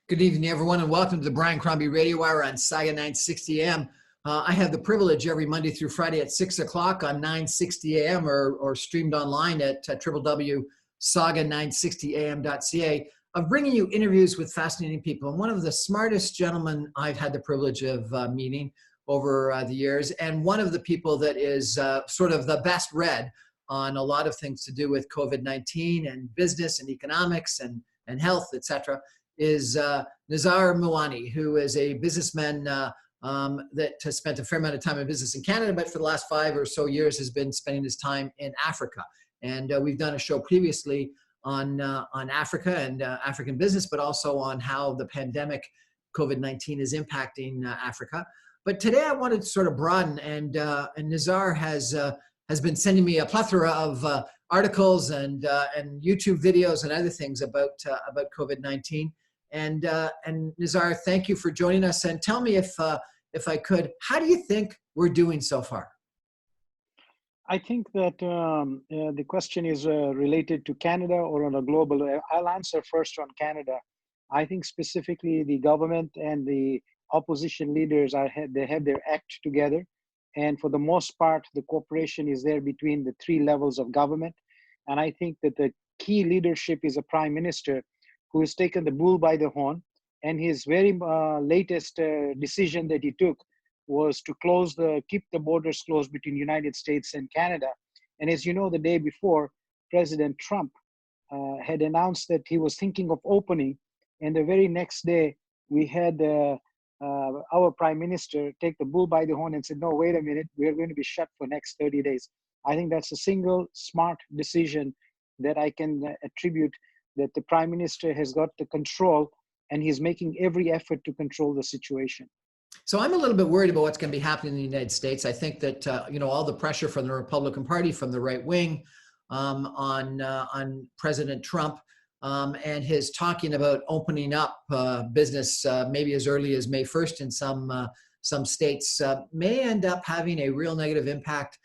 Good evening, everyone, and welcome to the Brian Crombie Radio Hour on Saga 960 AM. I have the privilege every Monday through Friday at 6 o'clock on 960 AM or streamed online at www.saga960am.ca of bringing you interviews with fascinating people. And one of the smartest gentlemen I've had the privilege of meeting over the years, and one of the people that is sort of the best read on a lot of things to do with COVID-19 and business and economics and health, etc., is Nizar Mawani, who is a businessman that has spent a fair amount of time in business in Canada, but for the last 5 or so years has been spending his time in Africa. And we've done a show previously on Africa and African business, but also on how the pandemic COVID-19 is impacting Africa. But today I wanted to sort of broaden, and Nizar has been sending me a plethora of articles and YouTube videos and other things about COVID-19. And Nizar, thank you for joining us. And tell me if I could, how do you think we're doing so far? I think that the question is related to Canada or on a global. I'll answer first on Canada. I think specifically the government and the opposition leaders they have their act together. And for the most part, the cooperation is there between the three levels of government. And I think that the key leadership is a prime minister who has taken the bull by the horn. And his very latest decision that he took was to keep the borders closed between United States and Canada. And as you know, the day before, President Trump had announced that he was thinking of opening. And the very next day, we had our prime minister take the bull by the horn and said, no, wait a minute, we're going to be shut for next 30 days. I think that's a single smart decision that I can attribute that the prime minister has got the control, and he's making every effort to control the situation. So I'm a little bit worried about what's going to be happening in the United States. I think that all the pressure from the Republican Party, from the right wing, on President Trump, and his talking about opening up business maybe as early as May 1st in some states may end up having a real negative impact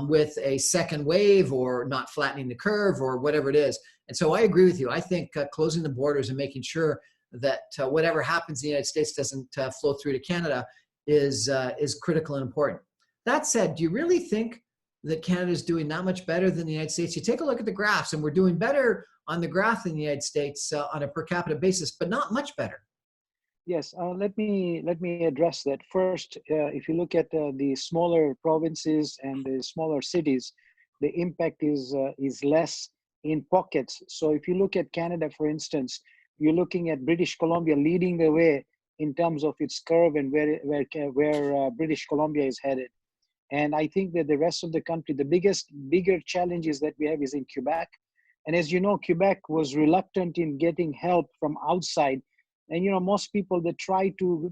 with a second wave or not flattening the curve or whatever it is. And so I agree with you. I think closing the borders and making sure that whatever happens in the United States doesn't flow through to Canada is critical and important. That said, do you really think that Canada is doing that much better than the United States? You take a look at the graphs, and we're doing better on the graph in the United States on a per capita basis, but not much better. Yes, let me address that first. If you look at the smaller provinces and the smaller cities, the impact is less in pockets. So if you look at Canada, for instance, you're looking at British Columbia leading the way in terms of its curve and where British Columbia is headed. And I think that the rest of the country, bigger challenges that we have is in Quebec. And as you know, Quebec was reluctant in getting help from outside. And, most people that try to,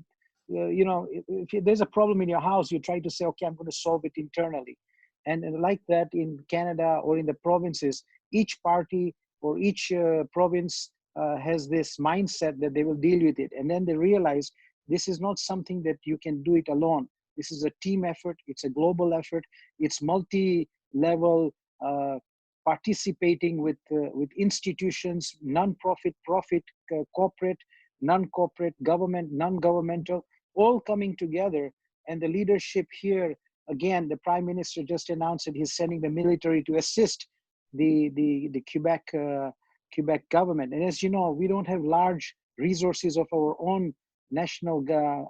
if there's a problem in your house, you try to say, okay, I'm going to solve it internally. And like that in Canada or in the provinces, each party or each province has this mindset that they will deal with it. And then they realize this is not something that you can do it alone. This is a team effort. It's a global effort. It's multi-level participating with institutions, non-profit, profit, corporate, non-corporate, government, non-governmental, all coming together. And the leadership here, again, the prime minister just announced that he's sending the military to assist the Quebec government. And as you know, we don't have large resources of our own national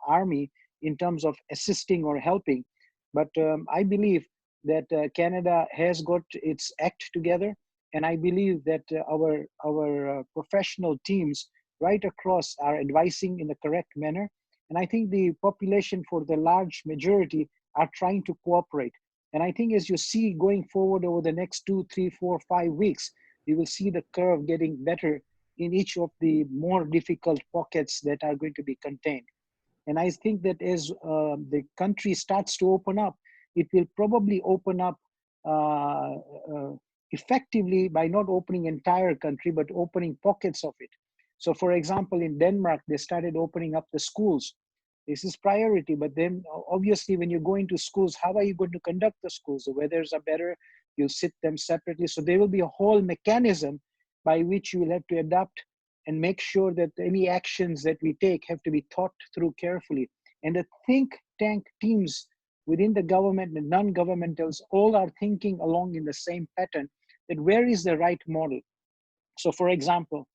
army in terms of assisting or helping. But I believe that Canada has got its act together. And I believe that our professional teams right across are advising in the correct manner. And I think the population, for the large majority, are trying to cooperate. And I think as you see going forward over the next 2, 3, 4, 5 weeks, you will see the curve getting better in each of the more difficult pockets that are going to be contained. And I think that as the country starts to open up, it will probably open up effectively by not opening entire country, but opening pockets of it. So for example, in Denmark, they started opening up the schools. This is priority, but then obviously when you go into schools, how are you going to conduct the schools? The weathers are better, you'll sit them separately. So there will be a whole mechanism by which you will have to adapt and make sure that any actions that we take have to be thought through carefully. And the think tank teams within the government and non-governmentals all are thinking along in the same pattern, that where is the right model. So for example,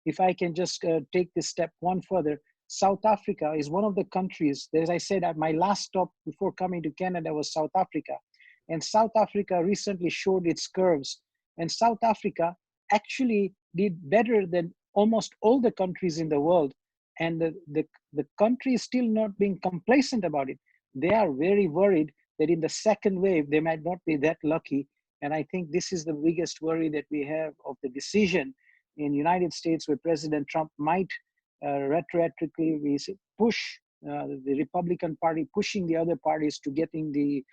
if I can just take this step one further, South Africa is one of the countries, as I said, my last stop before coming to Canada was South Africa. And South Africa recently showed its curves. And South Africa actually did better than almost all the countries in the world. And the country is still not being complacent about it. They are very worried that in the second wave, they might not be that lucky. And I think this is the biggest worry that we have of the decision in the United States, where President Trump might retroactively push the Republican Party, pushing the other parties to getting the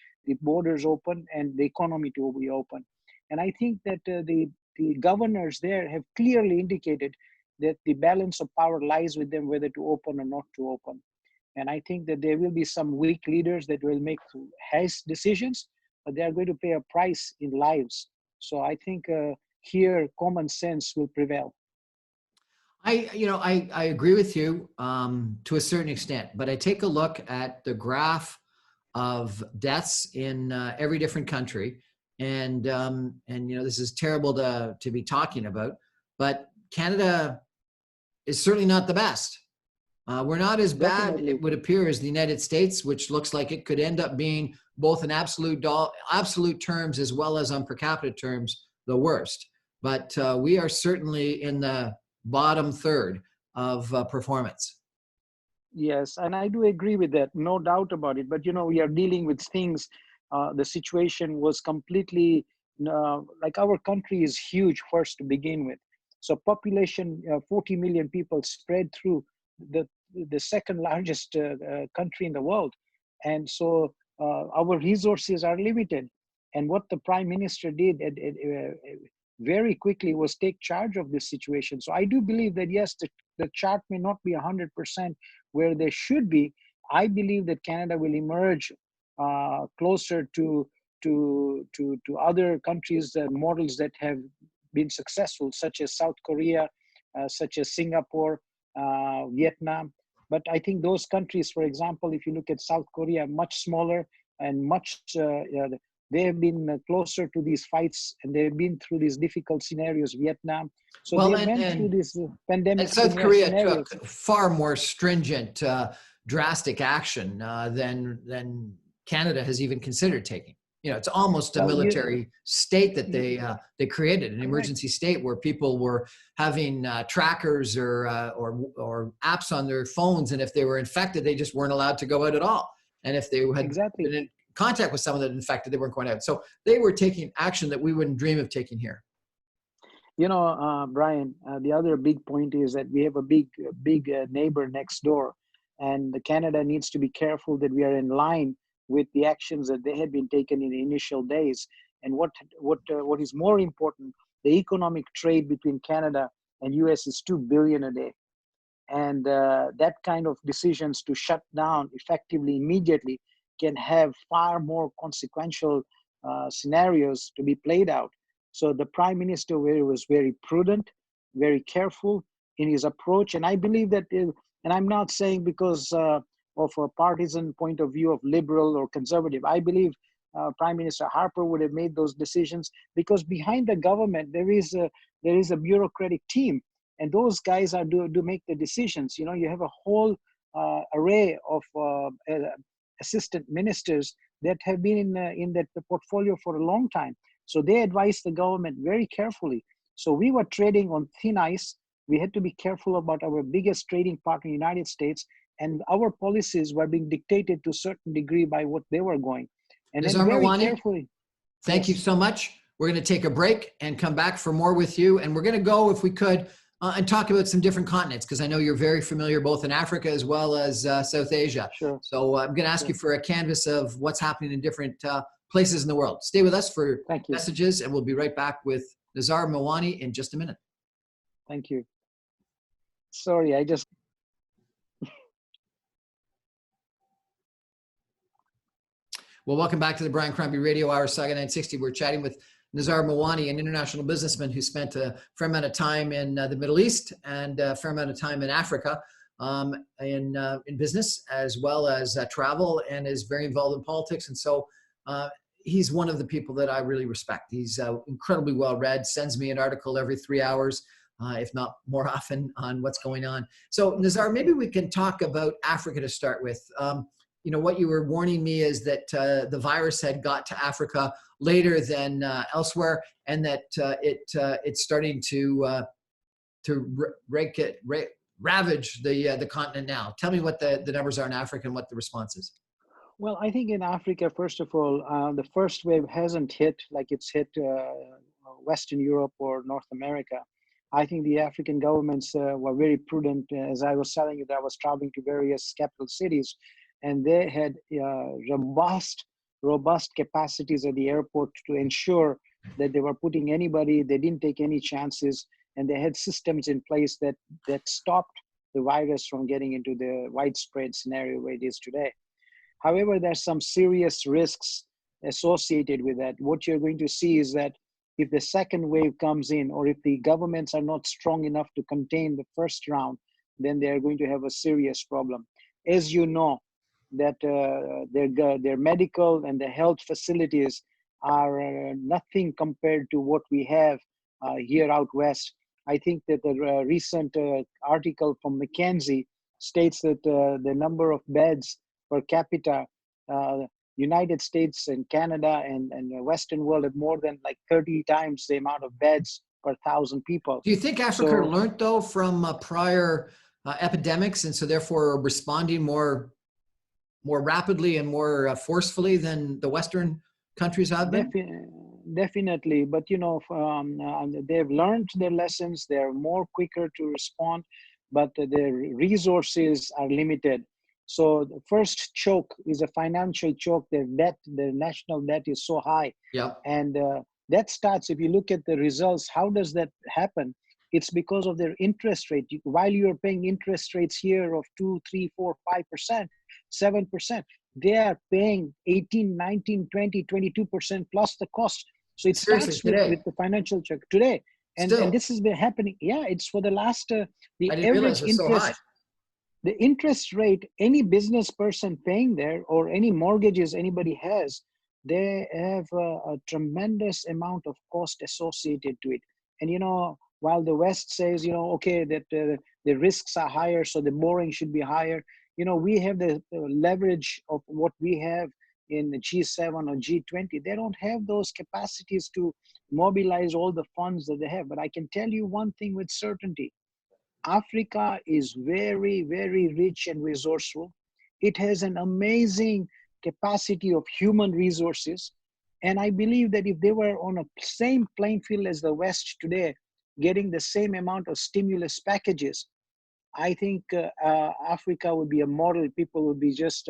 borders open and the economy to be open. And I think that the governors there have clearly indicated that the balance of power lies with them, whether to open or not to open. And I think that there will be some weak leaders that will make hasty decisions, but they are going to pay a price in lives. So I think here common sense will prevail. I agree with you to a certain extent, but I take a look at the graph of deaths in every different country, and this is terrible to be talking about, but Canada is certainly not the best. We're not as bad, Definitely. it would appear, as the United States, which looks like it could end up being both in absolute terms as well as on per capita terms the worst. But we are certainly in the bottom third of performance. Yes, and I do agree with that, no doubt about it. But we are dealing with things. The situation was completely like our country is huge first to begin with. So population, 40 million people spread through the second largest country in the world, and so our resources are limited. And what the Prime Minister did very quickly was take charge of this situation. So I do believe that yes, the chart may not be 100% where they should be. I believe that Canada will emerge closer to other countries, models that have been successful, such as South Korea, such as Singapore, Vietnam. But I think those countries, for example, if you look at South Korea, much smaller and much, they have been closer to these fights, and they've been through these difficult scenarios, Vietnam. So they went through this pandemic. And South Korea scenarios. took far more stringent, drastic action than Canada has even considered taking. It's almost a military state that they created, an emergency state where people were having trackers or apps on their phones, and if they were infected, they just weren't allowed to go out at all. And if they had been in contact with someone that infected, they weren't going out. So they were taking action that we wouldn't dream of taking here. Brian, the other big point is that we have a big neighbor next door, and Canada needs to be careful that we are in line with the actions that they had been taken in the initial days. And what is more important, the economic trade between Canada and US is 2 billion a day. And that kind of decisions to shut down effectively immediately can have far more consequential scenarios to be played out. So the Prime Minister was very prudent, very careful in his approach. And I believe that, and I'm not saying because of a partisan point of view of liberal or conservative. I believe Prime Minister Harper would have made those decisions because behind the government, there is a bureaucratic team. And those guys do make the decisions. You have a whole array of assistant ministers that have been in that portfolio for a long time. So they advise the government very carefully. So we were trading on thin ice. We had to be careful about our biggest trading partner, the United States, and our policies were being dictated to a certain degree by what they were going. And then very Mawani, carefully. Thank you so much. We're going to take a break and come back for more with you. And we're going to go, if we could, and talk about some different continents, because I know you're very familiar both in Africa as well as South Asia. Sure. So I'm going to ask you for a canvas of what's happening in different places in the world. Stay with us for messages, and we'll be right back with Nizar Mawani in just a minute. Thank you. Sorry, I just... Well, welcome back to the Brian Crombie Radio Hour, Saga 960. We're chatting with Nizar Mawani, an international businessman who spent a fair amount of time in the Middle East and a fair amount of time in Africa in business as well as travel, and is very involved in politics. And so he's one of the people that I really respect. He's incredibly well read, sends me an article every 3 hours, if not more often, on what's going on. So Nizar, maybe we can talk about Africa to start with. What you were warning me is that the virus had got to Africa later than elsewhere, and that it's starting to ravage the continent now. Tell me what the numbers are in Africa and what the response is. Well, I think in Africa, first of all, the first wave hasn't hit like it's hit Western Europe or North America. I think the African governments were very prudent. As I was telling you, that I was traveling to various capital cities, and they had robust capacities at the airport to ensure that they were putting anybody, they didn't take any chances, and they had systems in place that stopped the virus from getting into the widespread scenario where it is today. However, there's some serious risks associated with that. What you're going to see is that if the second wave comes in, or if the governments are not strong enough to contain the first round, then they're going to have a serious problem. As you know, that their medical and the health facilities are nothing compared to what we have here out west. I think that the recent article from McKinsey states that the number of beds per capita, United States and Canada and the Western world have more than like 30 times the amount of beds per 1,000 people. Do you think Africa learned though from prior epidemics, and so therefore responding more rapidly and more forcefully than the Western countries have been? Definitely, but they've learned their lessons. They're more quicker to respond, but their resources are limited. So the first choke is a financial choke. Their national debt is so high. Yeah. And that starts, if you look at the results, how does that happen? It's because of their interest rate. While you're paying interest rates here of 2, 3, 4, 5%, 7%, they are paying 18, 19, 20, 22% plus the cost. So it starts with the financial check today. And this has been happening. Yeah, it's for the last, the average interest. So high. The interest rate, any business person paying there, or any mortgages anybody has, they have a tremendous amount of cost associated to it. And, while the West says, okay, that the risks are higher, so the borrowing should be higher, we have the leverage of what we have in the G7 or G20. They don't have those capacities to mobilize all the funds that they have. But I can tell you one thing with certainty. Africa is very, very rich and resourceful. It has an amazing capacity of human resources. And I believe that if they were on a same playing field as the West today, getting the same amount of stimulus packages, I think Africa would be a model. People would be just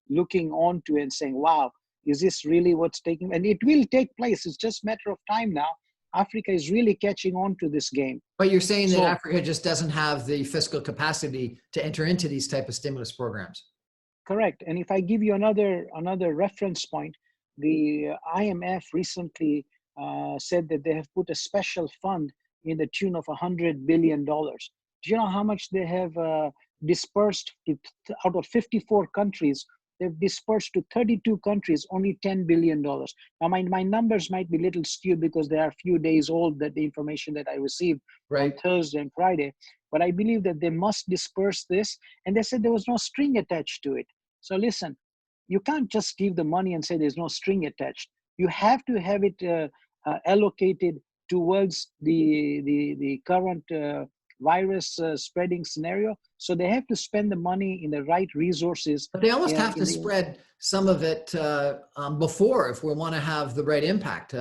looking on to and saying, wow, is this really what's taking? And it will take place. It's just a matter of time now. Africa is really catching on to this game. But you're saying that Africa just doesn't have the fiscal capacity to enter into these type of stimulus programs. Correct. And if I give you another reference point, the IMF recently said that they have put a special fund in the tune of $100 billion. Do you know how much they have dispersed out of 54 countries? They've dispersed to 32 countries, only $10 billion. Now, my numbers might be a little skewed because they are a few days old, that the information that I received on Thursday and Friday. But I believe that they must disperse this. And they said there was no string attached to it. So listen, you can't just give the money and say there's no string attached. You have to have it allocated towards the current virus spreading scenario. So they have to spend the money in the right resources. But they almost have to spread some of it before, if we want to have the right impact.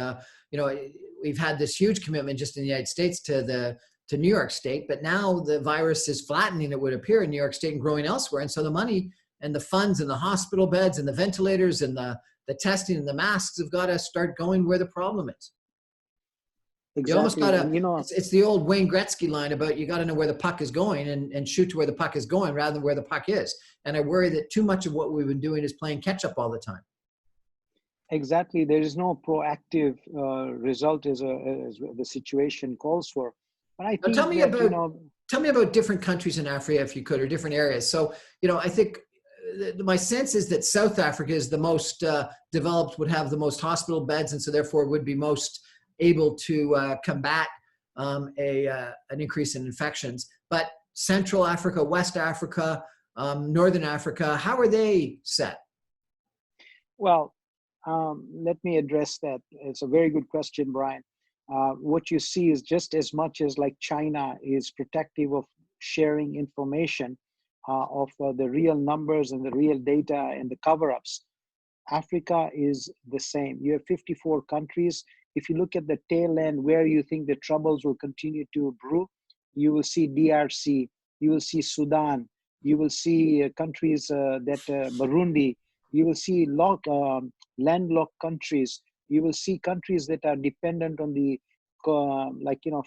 We've had this huge commitment just in the United States to New York State, but now the virus is flattening, it would appear, in New York State and growing elsewhere. And so the money and the funds and the hospital beds and the ventilators and the testing and the masks have got to start going where the problem is. Exactly. You almost got to, it's the old Wayne Gretzky line about you got to know where the puck is going and shoot to where the puck is going rather than where the puck is. And I worry that too much of what we've been doing is playing catch up all the time. Exactly. There is no proactive result as the situation calls for. But I Now think that, tell me about different countries in Africa, if you could, or different areas. So, I think my sense is that South Africa is the most developed, would have the most hospital beds, and so therefore would be most able to combat an increase in infections. But Central Africa, West Africa, Northern Africa, how are they set? well, let me address that. It's a very good question, Brian. What you see is just as much as like China is protective of sharing information of the real numbers and the real data and the cover-ups, Africa is the same. You have 54 countries. If you look at the tail end where you think the troubles will continue to brew, you will see DRC, you will see Sudan, you will see countries Burundi, you will see landlocked countries, you will see countries that are dependent on the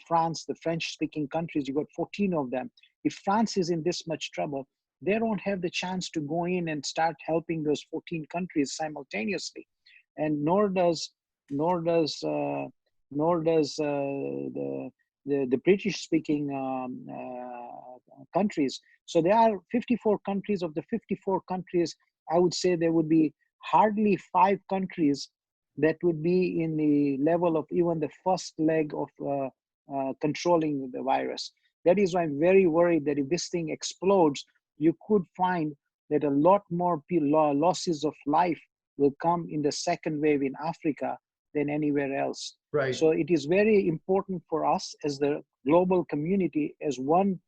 France, the French-speaking countries. You got 14 of them. If France is in this much trouble, they don't have the chance to go in and start helping those 14 countries simultaneously, and nor does the British-speaking countries. So there are 54 countries. Of the 54 countries, I would say there would be hardly 5 countries that would be in the level of even the first leg of controlling the virus. That is why I'm very worried that if this thing explodes, you could find that a lot more losses of life will come in the second wave in Africa than anywhere else. Right. So it is very important for us as the global community, as one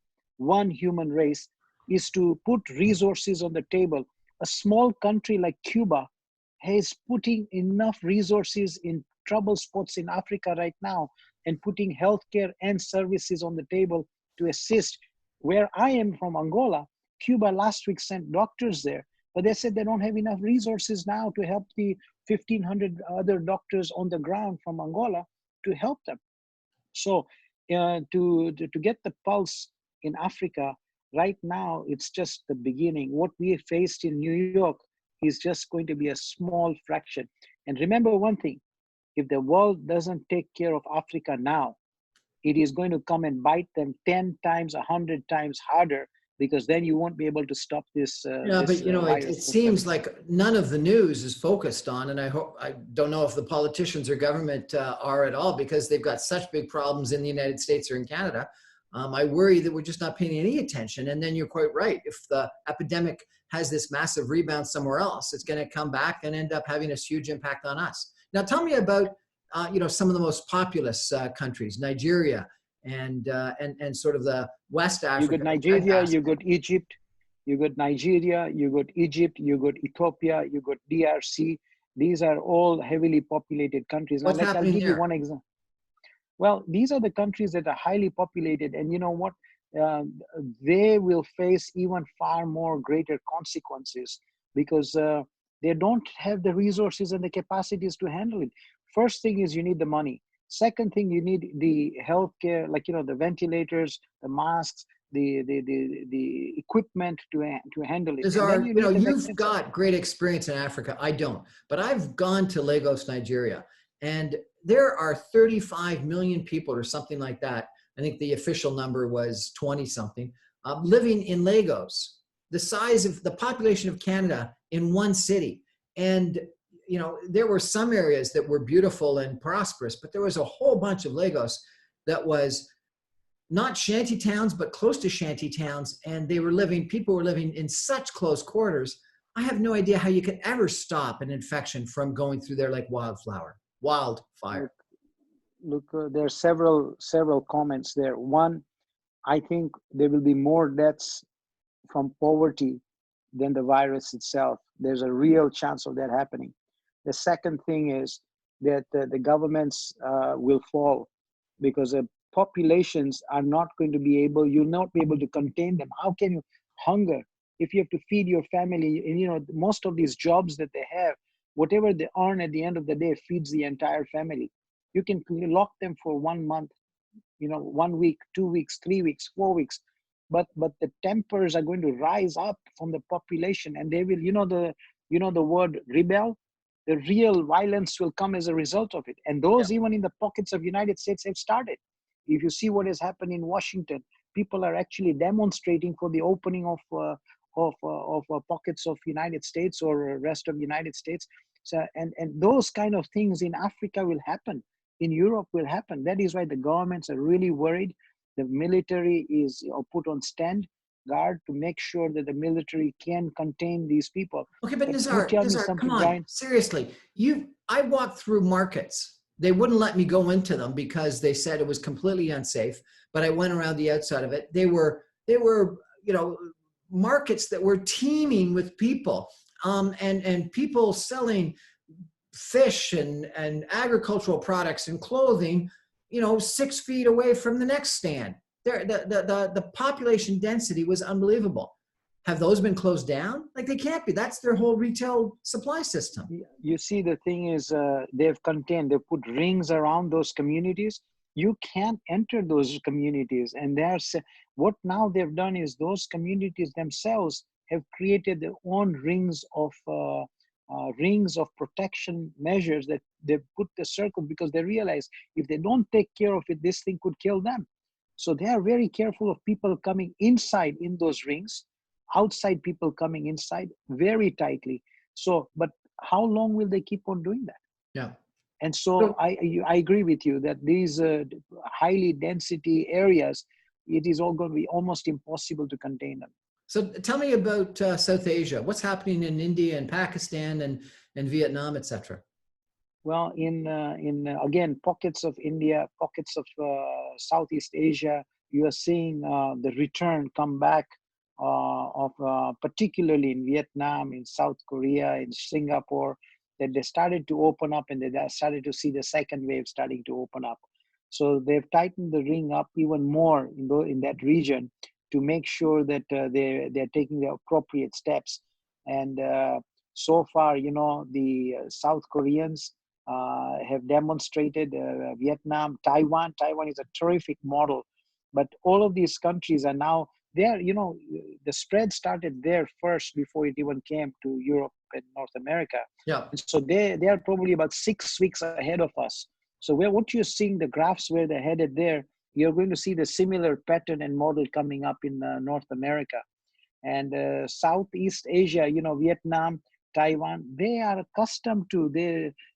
human race, is to put resources on the table. A small country like Cuba is putting enough resources in trouble spots in Africa right now and putting healthcare and services on the table to assist. Where I am from, Angola, Cuba last week sent doctors there, but they said they don't have enough resources now to help the 1,500 other doctors on the ground from Angola to help them. So to get the pulse in Africa, right now, it's just the beginning. What we faced in New York is just going to be a small fraction. And remember one thing, if the world doesn't take care of Africa now, it is going to come and bite them 10 times, 100 times harder, because then you won't be able to stop this. Yeah, but virus. it seems like none of the news is focused on, and I don't know if the politicians or government are at all, because they've got such big problems in the United States or in Canada. I worry that we're just not paying any attention. And then you're quite right. If the epidemic has this massive rebound somewhere else, it's going to come back and end up having a huge impact on us. Now, tell me about some of the most populous countries, Nigeria and sort of the West Africa. You got Nigeria, you got Egypt, you got Nigeria, you got Egypt, you got Ethiopia, you got DRC. These are all heavily populated countries. What's I'll give happening you there? one example. Well, these are the countries that are highly populated, and you know what? They will face even far more greater consequences because they don't have the resources and the capacities to handle it. First thing is you need the money. Second thing, you need the healthcare, like the ventilators, the masks, the equipment to handle it. Nizar, And then you need the you've vaccines. got great experience in Africa. I don't, but I've gone to Lagos, Nigeria, and there are 35 million people or something like that. I think the official number was 20 something, living in Lagos, the size of the population of Canada in one city. And, there were some areas that were beautiful and prosperous, but there was a whole bunch of Lagos that was not shanty towns, but close to shanty towns. And people were living in such close quarters. I have no idea how you could ever stop an infection from going through there like wildfire. Look, there are several comments there. One, I think there will be more deaths from poverty than the virus itself. There's a real chance of that happening. The second thing is that the governments will fall because the populations are not going to be able, you'll not be able to contain them. How can you hunger if you have to feed your family? And most of these jobs that they have, whatever they earn at the end of the day feeds the entire family. You can lock them for 1 month, 1 week, 2 weeks, 3 weeks, 4 weeks. But the tempers are going to rise up from the population, and they will, the word rebel. the real violence will come as a result of it. And those even in the pockets of United States have started. If you see what has happened in Washington, people are actually demonstrating for the opening of pockets of United States or rest of United States. So, and those kind of things in Africa will happen, in Europe will happen. That is why the governments are really worried. The military is put on stand guard to make sure that the military can contain these people. Okay, but But you tell me Nizar, come something, on, Brian. seriously. I walked through markets. They wouldn't let me go into them because they said it was completely unsafe. But I went around the outside of it. They were, markets that were teeming with people, and people selling fish and agricultural products and clothing, 6 feet away from the next stand. The population density was unbelievable. Have those been closed down? Like, they can't be. That's their whole retail supply system. You see, the thing is, they've put rings around those communities. You can't enter those communities. And what now they've done is those communities themselves have created their own rings of protection measures that they've put the circle, because they realize if they don't take care of it, this thing could kill them. So they are very careful of people coming inside in those rings, outside people coming inside very tightly. So, but how long will they keep on doing that? Yeah. And so I agree with you that these highly density areas, it is all going to be almost impossible to contain them. So tell me about South Asia. What's happening in India and Pakistan and Vietnam, etc.? Well, in again, pockets of India, pockets of Southeast Asia, you are seeing the return come back of particularly in Vietnam, in South Korea, in Singapore, that they started to open up, and they started to see the second wave starting to open up. So they've tightened the ring up even more in that region to make sure that they're taking the appropriate steps. And so far, the South Koreans have demonstrated, Vietnam, Taiwan. Taiwan is a terrific model, but all of these countries are now there. The spread started there first before it even came to Europe and North America. Yeah. And so they are probably about 6 weeks ahead of us. So what you're seeing, the graphs where they're headed there, you're going to see the similar pattern and model coming up in North America. And Southeast Asia, Vietnam, Taiwan, they are accustomed to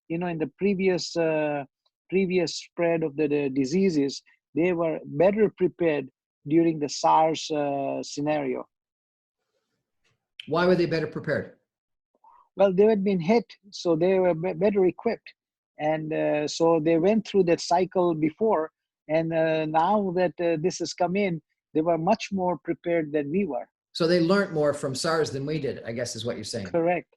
in the previous spread of the diseases, they were better prepared during the SARS scenario. Why were they better prepared? Well, they had been hit, so they were better equipped. And so they went through that cycle before. And now that this has come in, they were much more prepared than we were. So they learned more from SARS than we did, I guess is what you're saying. Correct.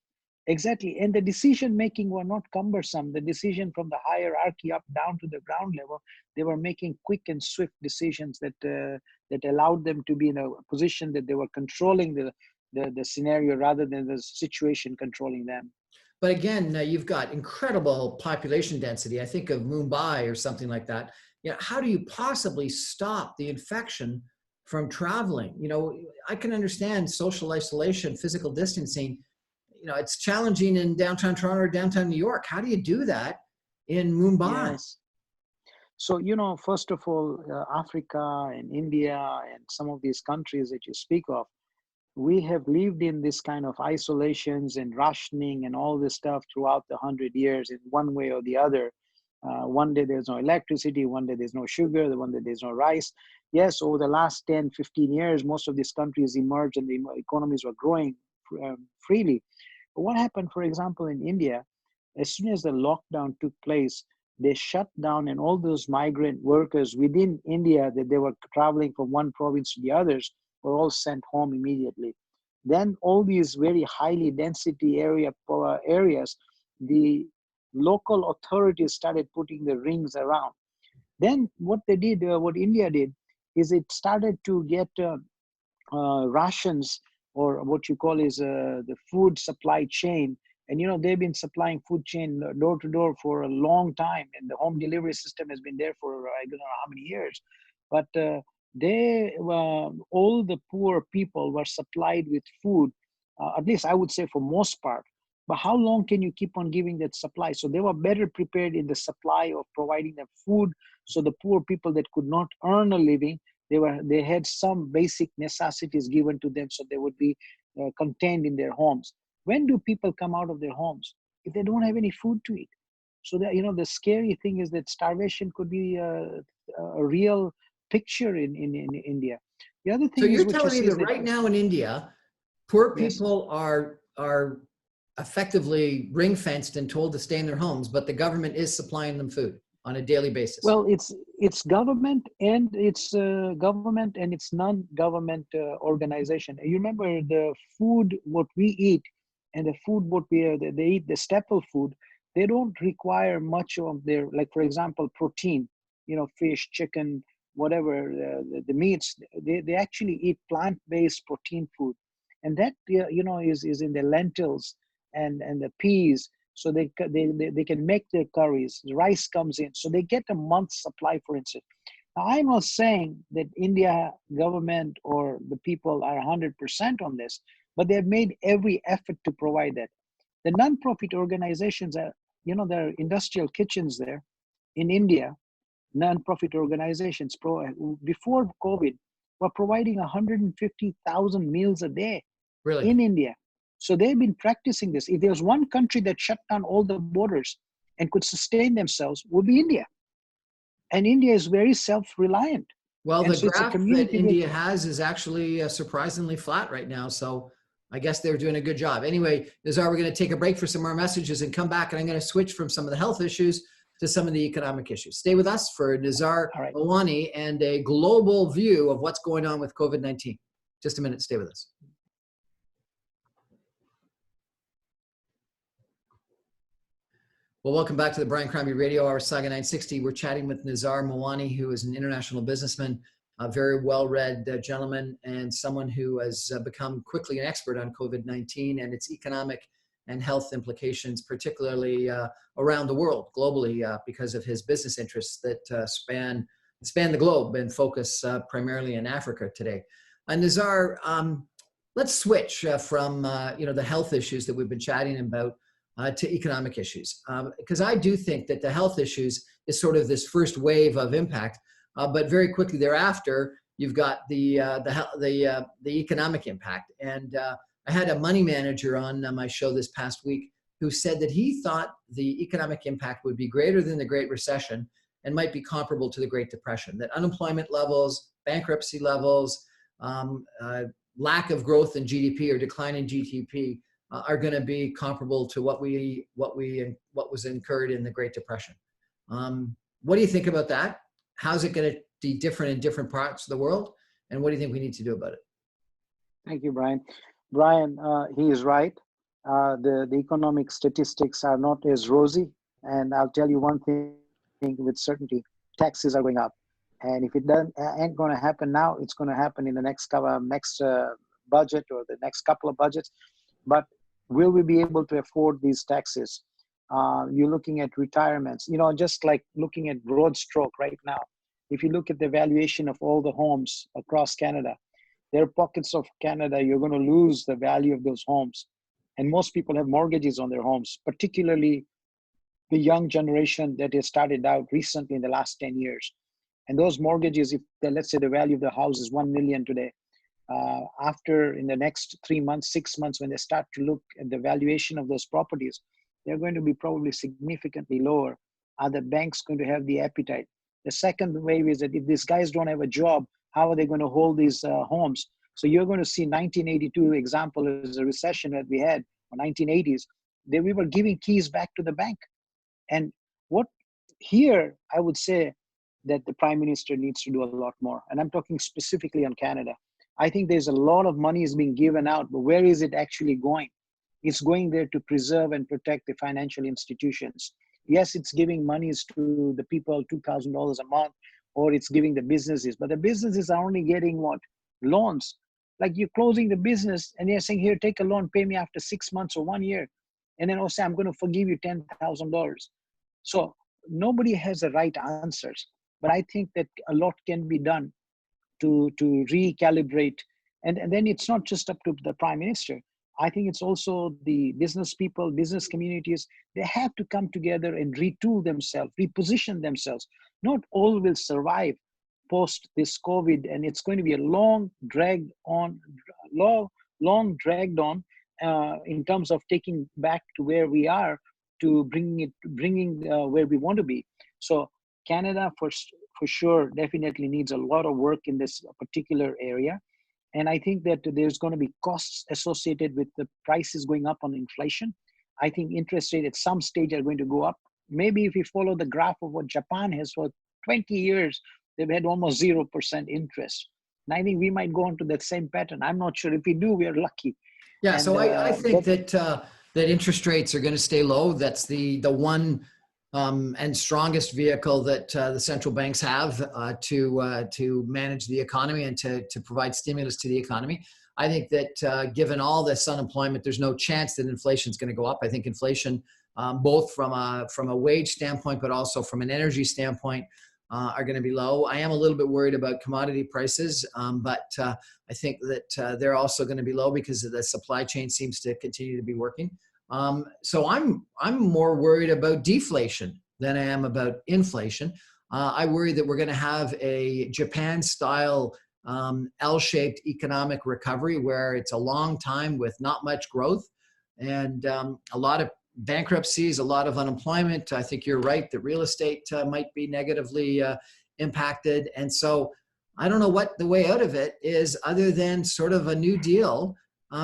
Exactly. And the decision making were not cumbersome. The decision from the hierarchy up down to the ground level, they were making quick and swift decisions that allowed them to be in a position that they were controlling the scenario rather than the situation controlling them. But again, you've got incredible population density. I think of Mumbai or something like that. How do you possibly stop the infection from traveling? I can understand social isolation, physical distancing. It's challenging in downtown Toronto or downtown New York. How do you do that in Mumbai? Yes. So, first of all, Africa and India and some of these countries that you speak of, we have lived in this kind of isolations and rationing and all this stuff throughout the 100 years in one way or the other. One day there's no electricity, one day there's no sugar, one day there's no rice. Yes, over the last 10, 15 years, most of these countries emerged and the economies were growing freely. But what happened, for example, in India, as soon as the lockdown took place, they shut down, and all those migrant workers within India that they were traveling from one province to the others were all sent home immediately. Then all these very highly density areas, the local authorities started putting the rings around. Then what they did, what India did, is it started to get rations, or what you call is the food supply chain. And they've been supplying food chain door to door for a long time, and the home delivery system has been there for I don't know how many years. But all the poor people were supplied with food, at least I would say for most part. But how long can you keep on giving that supply? So they were better prepared in the supply of providing them food. So the poor people that could not earn a living, they had some basic necessities given to them, so they would be contained in their homes. When do people come out of their homes? If they don't have any food to eat. So that, the scary thing is that starvation could be a real picture in India. The other So thing is you're what you telling me see that is that, right now in India, poor yes. people are effectively ring fenced and told to stay in their homes, but the government is supplying them food on a daily basis. Well, it's government and it's non-government organization. You remember the food what we eat and the food what they eat, the staple food. They don't require much of their, like for example, protein. Fish, chicken, whatever the meats. They actually eat plant-based protein food, and that is in the lentils and the peas. So they can make their curries. The rice comes in, so they get a month's supply, for instance. Now, I'm not saying that India government or the people are 100% on this, but they've made every effort to provide that. The non-profit organizations are, there are industrial kitchens there in India. Non-profit organizations before COVID were providing 150,000 meals a day Really? in India. So they've been practicing this. If there's one country that shut down all the borders and could sustain themselves, would be India. And India is very self-reliant. Well, And the so it's a graph that community India that, has is actually surprisingly flat right now. So I guess they're doing a good job. Anyway, Nizar, we're going to take a break for some more messages and come back, and I'm going to switch from some of the health issues to some of the economic issues. Stay with us for Nizar all right. Mawani and a global view of what's going on with COVID-19. Just a minute. Stay with us. Well, welcome back to the Brian Crombie Radio Hour, Saga 960. We're chatting with Nizar Mawani, who is an international businessman, a very well-read gentleman, and someone who has become quickly an expert on COVID-19 and its economic and health implications, particularly around the world, globally, because of his business interests that span the globe and focus primarily in Africa today. Nizar, let's switch from the health issues that we've been chatting about to economic issues, because I do think that the health issues is sort of this first wave of impact, but very quickly thereafter you've got the economic impact. And I had a money manager on my show this past week who said that he thought the economic impact would be greater than the Great Recession and might be comparable to the Great Depression. That unemployment levels, bankruptcy levels, lack of growth in GDP or decline in GDP are going to be comparable to what was incurred in the Great Depression. What do you think about that? How's it going to be different in different parts of the world? And what do you think we need to do about it? Thank you, Brian. Brian, he is right. The economic statistics are not as rosy. And I'll tell you one thing with certainty: taxes are going up. And if it ain't going to happen now, it's going to happen in the next budget or the next couple of budgets. But will we be able to afford these taxes? You're looking at retirements, just like looking at broad stroke right now. If you look at the valuation of all the homes across Canada, there are pockets of Canada, you're going to lose the value of those homes. And most people have mortgages on their homes, particularly the young generation that has started out recently in the last 10 years. And those mortgages, let's say the value of the house is 1 million today, after in the next 3 months, 6 months, when they start to look at the valuation of those properties, they're going to be probably significantly lower. Are the banks going to have the appetite? The second wave is that if these guys don't have a job, how are they going to hold these homes? So you're going to see 1982 example as a recession that we had, or 1980s, we were giving keys back to the bank. And what here, I would say that the Prime Minister needs to do a lot more. And I'm talking specifically on Canada. I think there's a lot of money is being given out, but where is it actually going? It's going there to preserve and protect the financial institutions. Yes, it's giving monies to the people, $2,000 a month, or it's giving the businesses, but the businesses are only getting what? Loans. Like you're closing the business and they're saying, here, take a loan, pay me after 6 months or 1 year. And then say, I'm going to forgive you $10,000. So nobody has the right answers, but I think that a lot can be done to recalibrate. And then it's not just up to the Prime Minister. I think it's also the business people, business communities, they have to come together and retool themselves, reposition themselves. Not all will survive post this COVID, and it's going to be a long dragged on in terms of taking back to where we are, to bringing where we want to be. So Canada for sure definitely needs a lot of work in this particular area. And I think that there's going to be costs associated with the prices going up on inflation. I think interest rates at some stage are going to go up. Maybe if we follow the graph of what Japan has for 20 years, they've had almost 0% interest. And I think we might go into that same pattern. I'm not sure. If we do, we are lucky. Yeah, And, so I think that interest rates are going to stay low. That's the one and strongest vehicle that the central banks have to manage the economy and to provide stimulus to the economy. I think that given all this unemployment, there's no chance that inflation is going to go up. I think inflation, both from a wage standpoint, but also from an energy standpoint, are going to be low. I am a little bit worried about commodity prices, but I think that they're also going to be low because the supply chain seems to continue to be working. So I'm more worried about deflation than I am about inflation. I worry that we're going to have a Japan-style L-shaped economic recovery where it's a long time with not much growth and a lot of bankruptcies, a lot of unemployment. I think you're right that real estate might be negatively impacted. And so I don't know what the way out of it is other than sort of a New Deal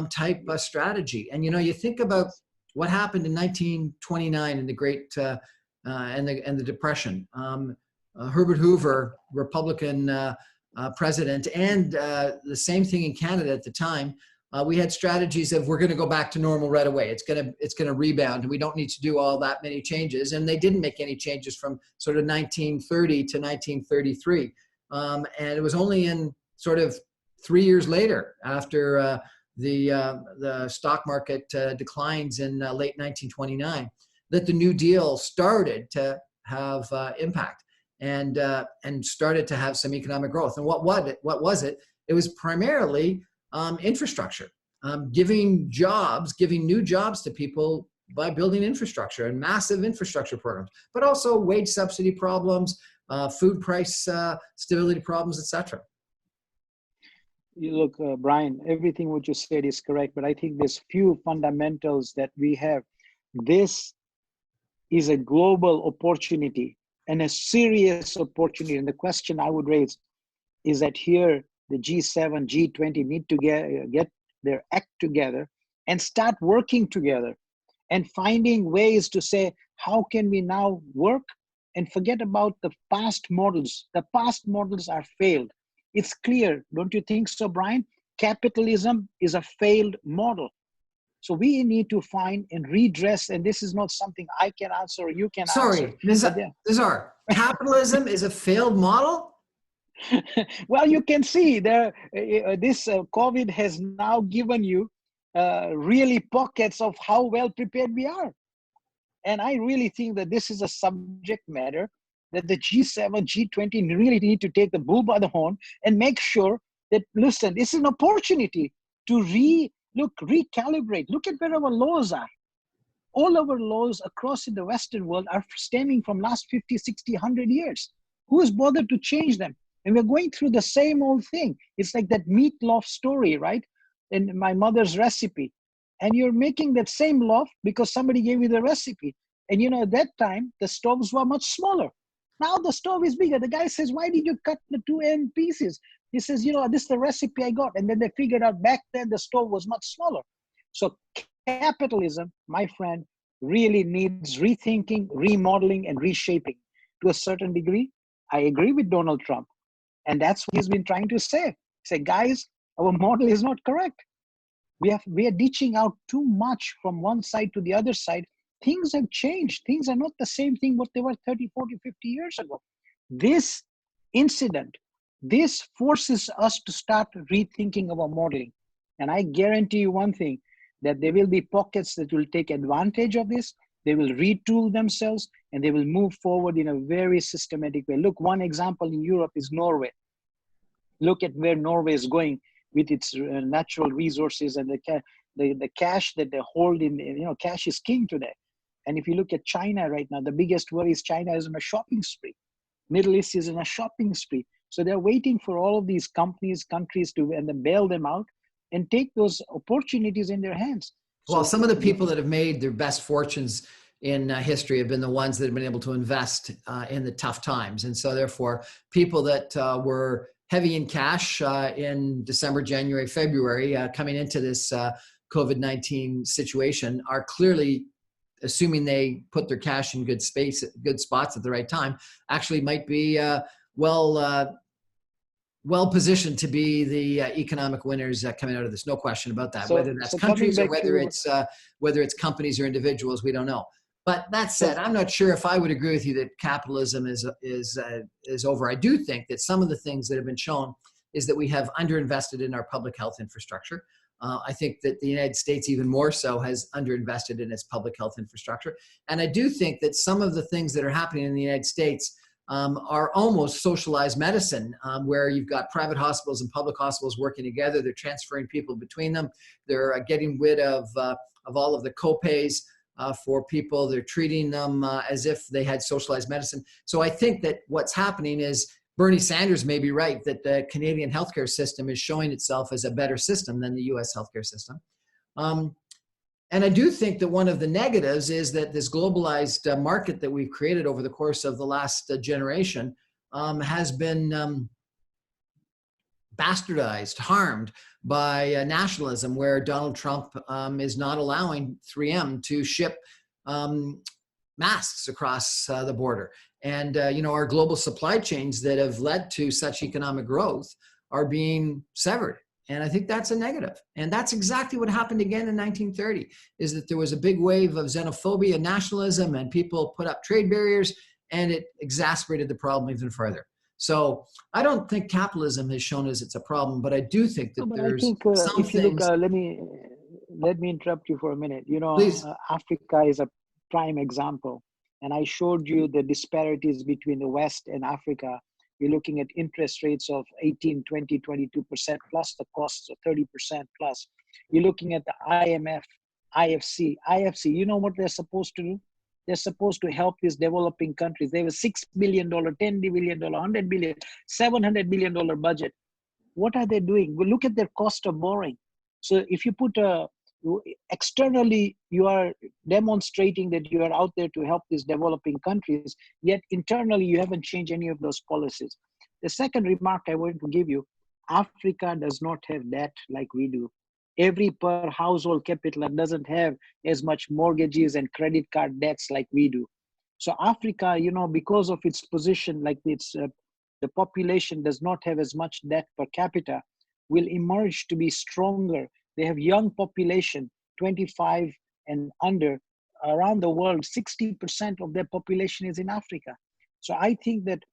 type strategy. And, you think about what happened in 1929 in the Great and the Depression. Herbert Hoover, Republican president, and the same thing in Canada at the time. We had strategies of we're going to go back to normal right away. It's going to rebound, and we don't need to do all that many changes. And they didn't make any changes from sort of 1930 to 1933. And it was only in sort of 3 years later, after the stock market declines in late 1929, that the New Deal started to have impact and started to have some economic growth. And what was it? It was primarily infrastructure, giving new jobs to people by building infrastructure and massive infrastructure programs, but also wage subsidy problems, food price stability problems, etc. You look, Brian, everything what you said is correct, but I think there's few fundamentals that we have. This is a global opportunity and a serious opportunity. And the question I would raise is that here, the G7, G20 need to get their act together and start working together and finding ways to say, how can we now work and forget about the past models? The past models are failed. It's clear, don't you think so, Brian? Capitalism is a failed model. So we need to find and redress, and this is not something I can answer or you can answer. Sorry, Nizar, capitalism is a failed model? Well, you can see this COVID has now given you really pockets of how well prepared we are. And I really think that this is a subject matter that the G7, G20 really need to take the bull by the horn and make sure that, listen, this is an opportunity to recalibrate. Look at where our laws are. All our laws across in the Western world are stemming from last 50, 60, 100 years. Who has bothered to change them? And we're going through the same old thing. It's like that meatloaf story, right? In my mother's recipe. And you're making that same loaf because somebody gave you the recipe. And at that time, the stoves were much smaller. Now the stove is bigger. The guy says, why did you cut the two end pieces? He says, this is the recipe I got. And then they figured out back then the stove was much smaller. So capitalism, my friend, really needs rethinking, remodeling, and reshaping. To a certain degree, I agree with Donald Trump. And that's what he's been trying to say. Say, guys, our model is not correct. We are ditching out too much from one side to the other side. Things have changed. Things are not the same thing what they were 30, 40, 50 years ago. This incident, this forces us to start rethinking our modeling. And I guarantee you one thing, that there will be pockets that will take advantage of this. They will retool themselves and they will move forward in a very systematic way. Look, one example in Europe is Norway. Look at where Norway is going with its natural resources and the cash that they hold cash is king today. And if you look at China right now, the biggest worry is China is on a shopping spree. Middle East is in a shopping spree. So they're waiting for all of these countries and then bail them out and take those opportunities in their hands. Well, So some of the people that have made their best fortunes in history have been the ones that have been able to invest in the tough times. And so therefore, people that were heavy in cash in December, January, February, coming into this COVID-19 situation are clearly, assuming they put their cash in good spots at the right time, actually might be well positioned to be the economic winners coming out of this. No question about that. Whether that's countries or whether it's companies or individuals, we don't know. But that said, I'm not sure if I would agree with you that capitalism is over. I do think that some of the things that have been shown is that we have underinvested in our public health infrastructure. I think that the United States even more so has underinvested in its public health infrastructure. And I do think that some of the things that are happening in the United States are almost socialized medicine, where you've got private hospitals and public hospitals working together. They're transferring people between them. They're getting rid of all of the copays for people. They're treating them as if they had socialized medicine. So I think that what's happening is Bernie Sanders may be right that the Canadian healthcare system is showing itself as a better system than the US healthcare system. And I do think that one of the negatives is that this globalized market that we've created over the course of the last generation has been bastardized, harmed by nationalism, where Donald Trump is not allowing 3M to ship masks across the border. And our global supply chains that have led to such economic growth are being severed. And I think that's a negative. And that's exactly what happened again in 1930, is that there was a big wave of xenophobia and nationalism, and people put up trade barriers, and it exacerbated the problem even further. So I don't think capitalism has shown us it's a problem, but I do think that some if you things. Look, let me interrupt you for a minute. Please. Africa is a prime example. And I showed you the disparities between the West and Africa. You're looking at interest rates of 18, 20, 22% plus the costs of 30% plus. You're looking at the IMF, IFC. You know what they're supposed to do? They're supposed to help these developing countries. They have a $6 billion, $10 billion, $100 billion, $700 billion budget. What are they doing? Well, look at their cost of borrowing. So if you put externally, you are demonstrating that you are out there to help these developing countries, yet internally you haven't changed any of those policies. The second remark I want to give you, Africa does not have debt like we do. Every per household capita doesn't have as much mortgages and credit card debts like we do. So Africa, because of its position, like the population does not have as much debt per capita, will emerge to be stronger. They have young population, 25 and under, around the world. 60% of their population is in Africa. So I think that,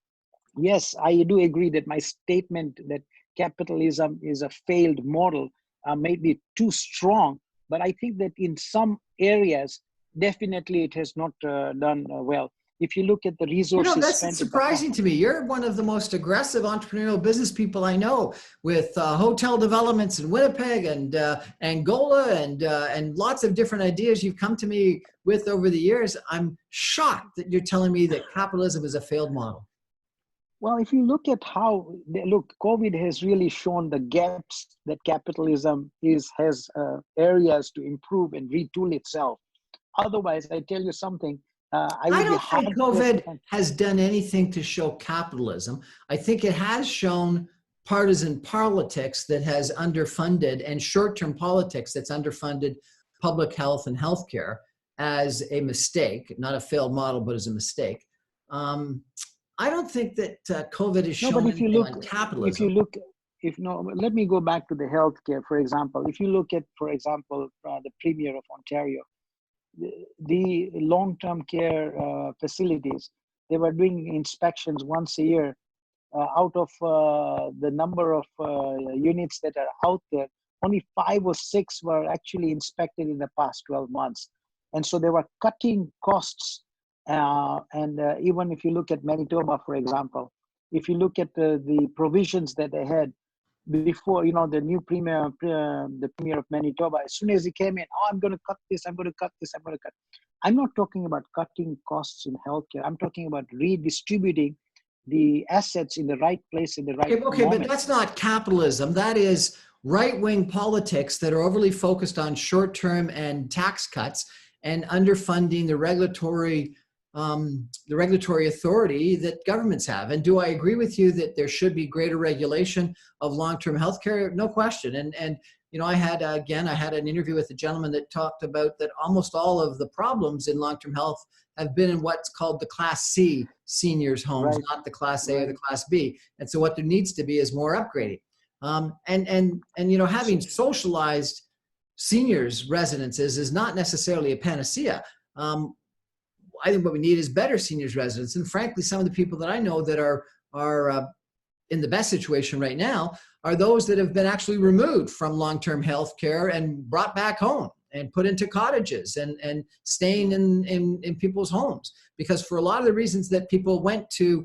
yes, I do agree that my statement that capitalism is a failed model may be too strong, but I think that in some areas, definitely it has not done well. If you look at the resources that's surprising to me. You're one of the most aggressive entrepreneurial business people I know, with hotel developments in Winnipeg and Angola and lots of different ideas you've come to me with over the years. I'm shocked that you're telling me that capitalism is a failed model. Well, if you look at COVID has really shown the gaps that capitalism has areas to improve and retool itself. Otherwise, I tell you something. I don't think COVID has done anything to show capitalism. I think it has shown partisan politics that has underfunded, and short-term politics that's underfunded public health and healthcare as a mistake, not a failed model, but as a mistake. I don't think that COVID has shown anything on capitalism. Let me go back to the healthcare, for example. If you look at, for example, the Premier of Ontario, the long-term care facilities, they were doing inspections once a year. Out of the number of units that are out there, only 5 or 6 were actually inspected in the past 12 months. And so they were cutting costs. And even if you look at Manitoba, for example, if you look at the provisions that they had, before, the new the premier of Manitoba, as soon as he came in, I'm going to cut this, I'm going to cut this, I'm going to cut. I'm not talking about cutting costs in healthcare. I'm talking about redistributing the assets in the right place in the right Okay, but moment. that's not capitalism. That is right-wing politics that are overly focused on short-term and tax cuts and underfunding the regulatory authority that governments have. And do I agree with you that there should be greater regulation of long-term healthcare? No question. And I had an interview with a gentleman that talked about that almost all of the problems in long-term health have been in what's called the Class C seniors homes, Right. not the Class A or the Right. Class B. And so what there needs to be is more upgrading. Having socialized seniors residences is not necessarily a panacea. I think what we need is better seniors residents. And frankly, some of the people that I know that are in the best situation right now are those that have been actually removed from long-term health care and brought back home and put into cottages and staying in people's homes. Because for a lot of the reasons that people went to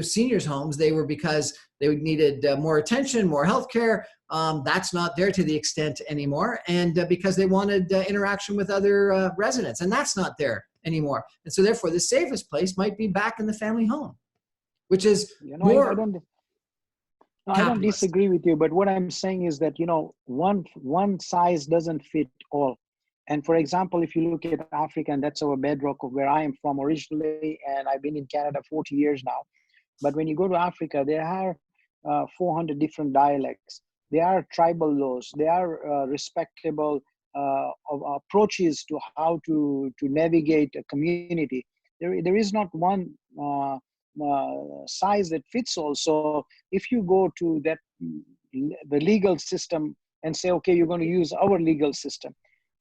seniors' homes, they were because they needed more attention, more health care. That's not there to the extent anymore. And because they wanted interaction with other residents, and that's not there anymore. And so therefore the safest place might be back in the family home, which is more I don't capitalist. disagree with you, but what I'm saying is that, one size doesn't fit all. And for example, if you look at Africa, and that's our bedrock of where I am from originally, and I've been in Canada 40 years now. But when you go to Africa, there are 400 different dialects. There are tribal laws. There are respectable approaches to how to navigate a community. There is not one size that fits all. So if you go to the legal system and say, okay, you're going to use our legal system.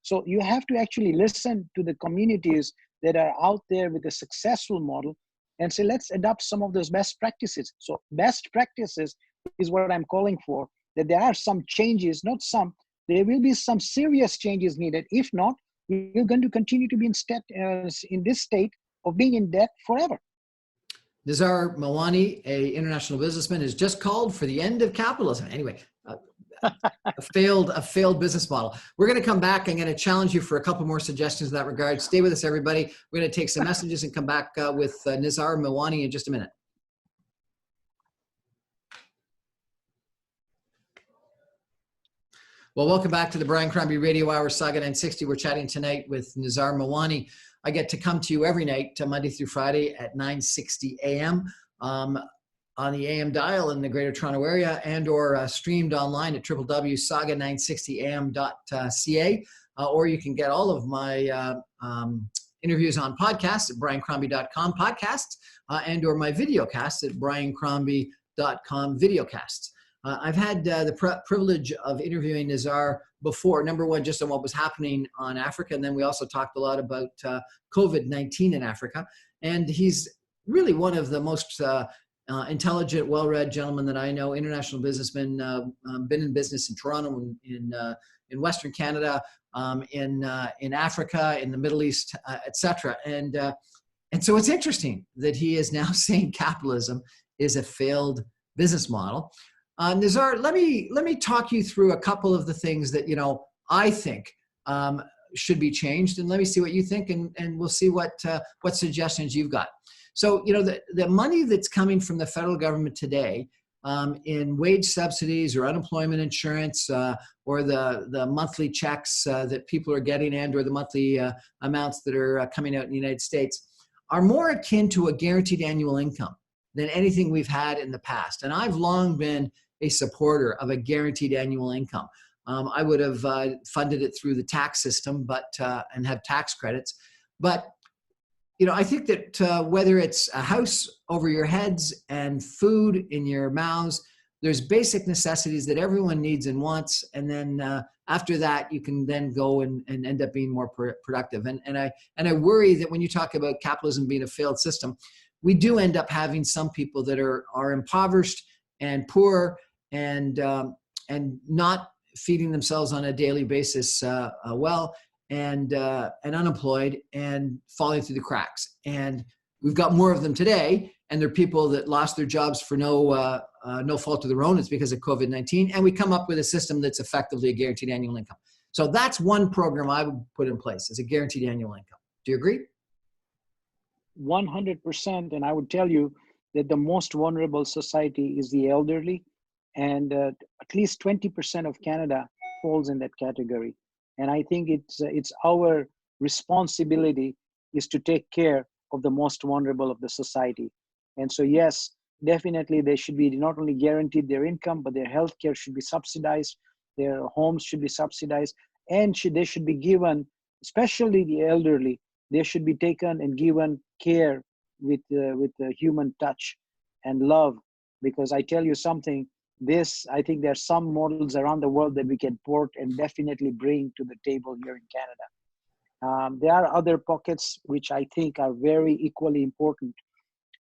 So you have to actually listen to the communities that are out there with a successful model and say, let's adopt some of those best practices. So best practices is what I'm calling for, that there are some changes, not some, there will be some serious changes needed. If not, we're going to continue to be in this state of being in debt forever. Nizar Mawani, a international businessman, has just called for the end of capitalism. Anyway, a failed business model. We're going to come back. I'm going to challenge you for a couple more suggestions in that regard. Stay with us, everybody. We're going to take some messages and come back with Nizar Mawani in just a minute. Well, welcome back to the Brian Crombie Radio Hour, Saga 960. We're chatting tonight with Nizar Mawani. I get to come to you every night, Monday through Friday at 9:60 a.m. On the AM dial in the Greater Toronto Area, and or streamed online at www.saga960am.ca. Or you can get all of my interviews on podcasts at briancrombie.com podcasts, and or my videocasts at briancrombie.com videocasts. I've had the privilege of interviewing Nizar before, number one, just on what was happening on Africa. And then we also talked a lot about COVID-19 in Africa. And he's really one of the most intelligent, well-read gentlemen that I know, international businessman, been in business in Toronto, in Western Canada, in Africa, in the Middle East, etc. And so it's interesting that he is now saying capitalism is a failed business model. Nizar, let me talk you through a couple of the things that I think should be changed, and let me see what you think, and we'll see what suggestions you've got. So the money that's coming from the federal government today in wage subsidies or unemployment insurance or the monthly checks that people are getting, and or the monthly amounts that are coming out in the United States are more akin to a guaranteed annual income than anything we've had in the past. And I've long been a supporter of a guaranteed annual income. I would have funded it through the tax system, and have tax credits. But I think that whether it's a house over your heads and food in your mouths, there's basic necessities that everyone needs and wants. And then after that, you can then go and end up being more productive. And I worry that when you talk about capitalism being a failed system, we do end up having some people that are impoverished and poor and not feeding themselves on a daily basis and unemployed and falling through the cracks. And we've got more of them today. and there are people that lost their jobs for no fault of their own. It's because of COVID-19. And we come up with a system that's effectively a guaranteed annual income. So that's one program I would put in place, as a guaranteed annual income. Do you agree? 100%. And I would tell you that the most vulnerable society is the elderly. And at least 20% of Canada falls in that category. And I think it's our responsibility is to take care of the most vulnerable of the society. And so, yes, definitely they should be not only guaranteed their income, but their health care should be subsidized, their homes should be subsidized, and they should be given, especially the elderly, they should be taken and given care with the human touch and love. Because I tell you something, I think there are some models around the world that we can port and definitely bring to the table here in Canada. There are other pockets which I think are very equally important.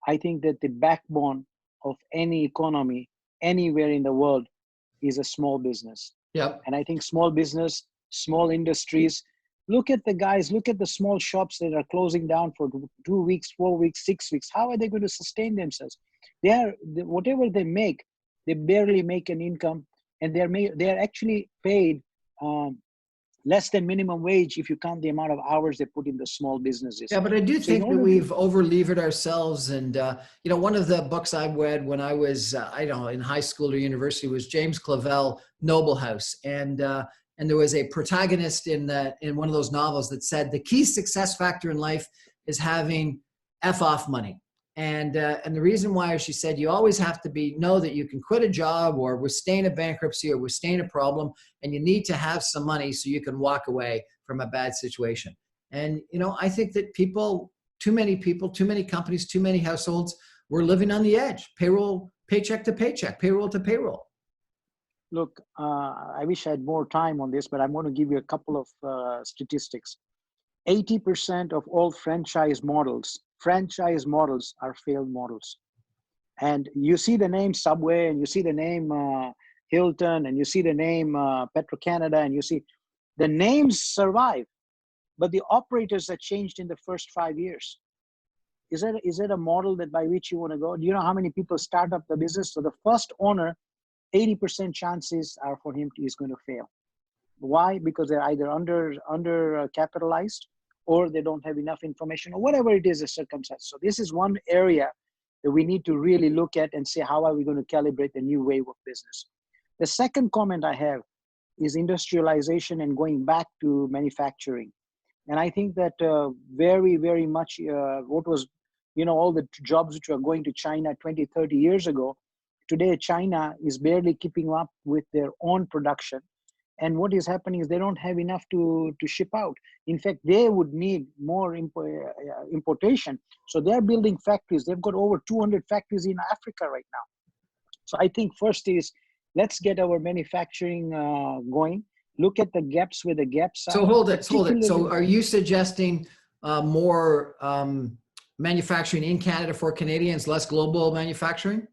I think that the backbone of any economy anywhere in the world is a small business. Yep. And I think small business, small industries, look at the small shops that are closing down for 2 weeks, 4 weeks, 6 weeks. How are they going to sustain themselves? Whatever they make, they barely make an income, and they're actually paid less than minimum wage if you count the amount of hours they put in the small businesses. Yeah, but I do think that we've over-levered ourselves. And, one of the books I read when I was, in high school or university was James Clavell, Noble House. And there was a protagonist in one of those novels that said the key success factor in life is having F-off money. And the reason why, she said, you always have to know that you can quit a job or withstand a bankruptcy or withstand a problem, and you need to have some money so you can walk away from a bad situation. And, I think that too many companies, too many households, we're living on the edge, paycheck to paycheck, payroll to payroll. Look, I wish I had more time on this, but I'm going to give you a couple of statistics. 80% of all franchise models are failed models. And you see the name Subway, and you see the name Hilton, and you see the name Petro-Canada, and you see the names survive, but the operators are changed in the first 5 years. Is that a model that by which you want to go? Do you know how many people start up the business? So the first owner, 80% chances are for him he's going to fail. Why? Because they're either under capitalized, or they don't have enough information, or whatever it is, the circumstance. So this is one area that we need to really look at and see how are we going to calibrate the new wave of business. The second comment I have is industrialization and going back to manufacturing. And I think that very, very much what was, all the jobs which were going to China 20, 30 years ago, today China is barely keeping up with their own production. And what is happening is they don't have enough to ship out. In fact, they would need more importation. So they're building factories. They've got over 200 factories in Africa right now. So I think first is, let's get our manufacturing going. Look at the gaps where the gaps are. So hold it. So are you suggesting more manufacturing in Canada for Canadians, less global manufacturing?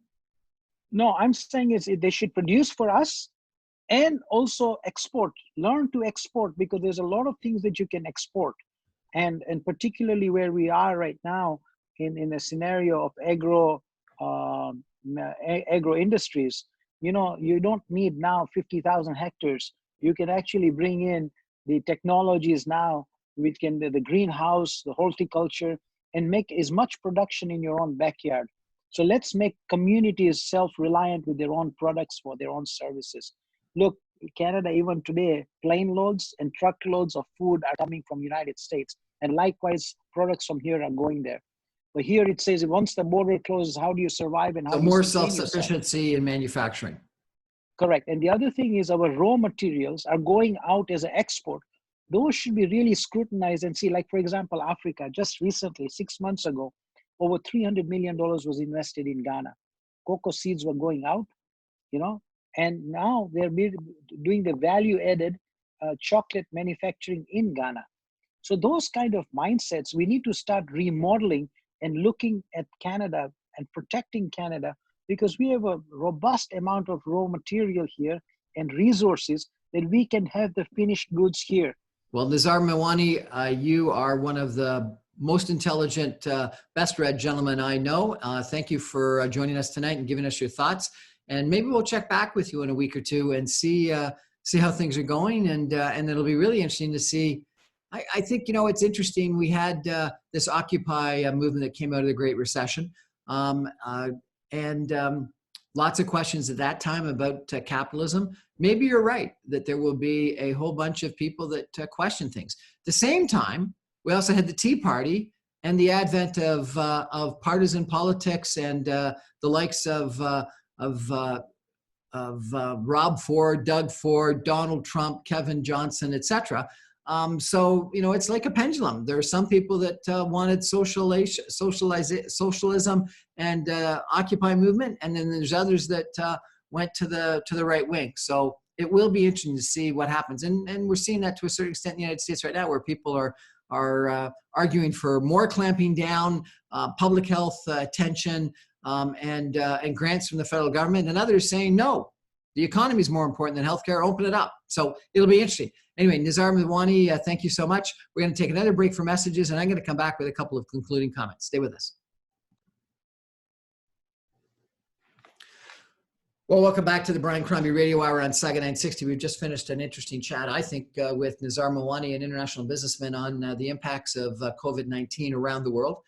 No, I'm saying they should produce for us, and also export. Learn to export, because there's a lot of things that you can export. And particularly where we are right now in a scenario of agro industries, you don't need now 50,000 hectares. You can actually bring in the technologies now, which can the greenhouse, the horticulture, and make as much production in your own backyard. So let's make communities self-reliant with their own products for their own services. Look, Canada, even today, plane loads and truck loads of food are coming from United States. And likewise, products from here are going there. But here it says, once the border closes, how do you survive? And how so do you more sustain self-sufficiency in manufacturing. Correct. And the other thing is our raw materials are going out as an export. Those should be really scrutinized and see, like, for example, Africa, just recently, 6 months ago, over $300 million was invested in Ghana. Cocoa seeds were going out, and now they're doing the value-added chocolate manufacturing in Ghana. So those kind of mindsets, we need to start remodeling and looking at Canada and protecting Canada, because we have a robust amount of raw material here and resources that we can have the finished goods here. Well, Nizar Mawani, you are one of the most intelligent, best read gentleman I know. Thank you for joining us tonight and giving us your thoughts. And maybe we'll check back with you in a week or two and see how things are going. And it'll be really interesting to see. I think, it's interesting. We had this Occupy movement that came out of the Great Recession. And lots of questions at that time about capitalism. Maybe you're right that there will be a whole bunch of people that question things. At the same time, we also had the Tea Party and the advent of partisan politics and the likes of Rob Ford, Doug Ford, Donald Trump, Kevin Johnson, etc. So, it's like a pendulum. There are some people that wanted socialism and Occupy movement, and then there's others that went to the right wing. So it will be interesting to see what happens, and we're seeing that to a certain extent in the United States right now, where people are arguing for more clamping down, public health attention, and grants from the federal government, and others saying no. The economy is more important than healthcare. Open it up. So it'll be interesting. Anyway, Nizar Mawani, thank you so much. We're going to take another break for messages, and I'm going to come back with a couple of concluding comments. Stay with us. Well, welcome back to the Brian Crombie Radio Hour on Saga 960. We've just finished an interesting chat, I think, with Nizar Mawani, an international businessman, on the impacts of COVID-19 around the world.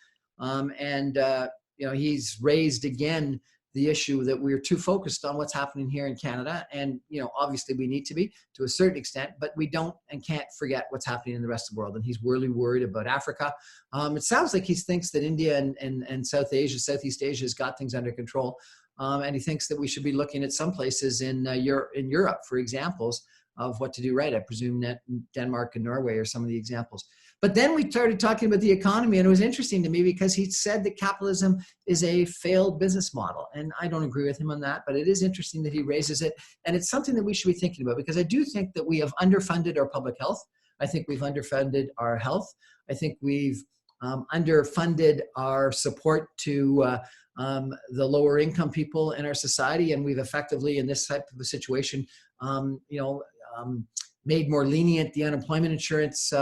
He's raised again the issue that we're too focused on what's happening here in Canada. And, obviously we need to be to a certain extent, but we don't and can't forget what's happening in the rest of the world. And he's really worried about Africa. It sounds like he thinks that India and Southeast Asia has got things under control. And he thinks that we should be looking at some places in Europe for examples of what to do right. I presume that Denmark and Norway are some of the examples. But then we started talking about the economy, and it was interesting to me because he said that capitalism is a failed business model. And I don't agree with him on that, but it is interesting that he raises it. And it's something that we should be thinking about, because I do think that we have underfunded our public health. I think we've underfunded our health. I think we've underfunded our support to the lower income people in our society. And we've effectively, in this type of a situation, made more lenient the unemployment insurance,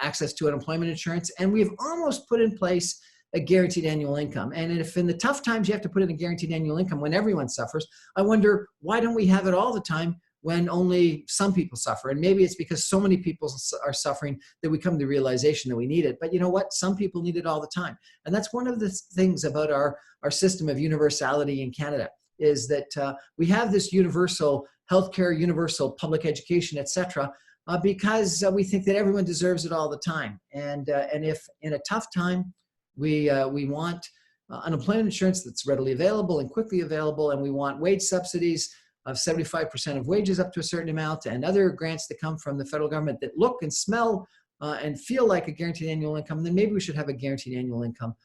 access to unemployment insurance. And we've almost put in place a guaranteed annual income. And if in the tough times you have to put in a guaranteed annual income when everyone suffers, I wonder, why don't we have it all the time when only some people suffer? And maybe it's because so many people are suffering that we come to the realization that we need it. But you know what? Some people need it all the time. And that's one of the things about our system of universality in Canada, is that we have this universal healthcare, universal public education, etc., because we think that everyone deserves it all the time. And if in a tough time we want unemployment insurance that's readily available and quickly available, and we want wage subsidies of 75% of wages up to a certain amount, and other grants that come from the federal government that look and smell and feel like a guaranteed annual income, then maybe we should have a guaranteed annual income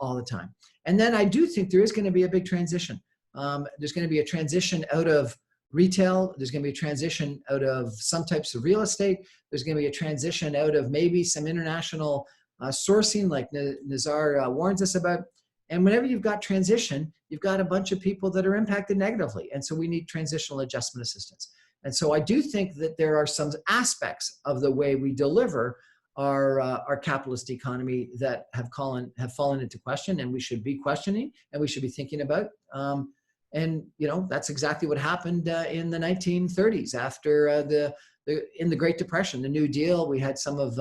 all the time. And then I do think there is going to be a big transition. There's going to be a transition out of retail. There's going to be a transition out of some types of real estate. There's going to be a transition out of maybe some international sourcing, like Nizar warns us about. And whenever you've got transition, you've got a bunch of people that are impacted negatively. And so we need transitional adjustment assistance. And so I do think that there are some aspects of the way we deliver our capitalist economy that have fallen into question, and we should be questioning, and we should be thinking about. And that's exactly what happened in the 1930s after in the Great Depression, the New Deal. We had some of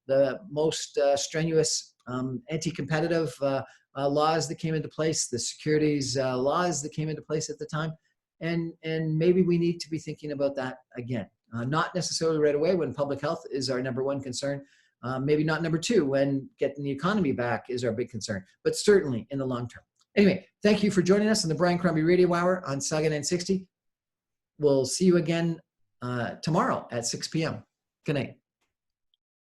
the most strenuous anti-competitive laws that came into place, the securities laws that came into place at the time, and maybe we need to be thinking about that again. Not necessarily right away when public health is our number one concern. Maybe not number two when getting the economy back is our big concern, but certainly in the long term. Anyway, thank you for joining us on the Brian Crombie Radio Hour on Saga 960. We'll see you again tomorrow at 6 p.m. Good night.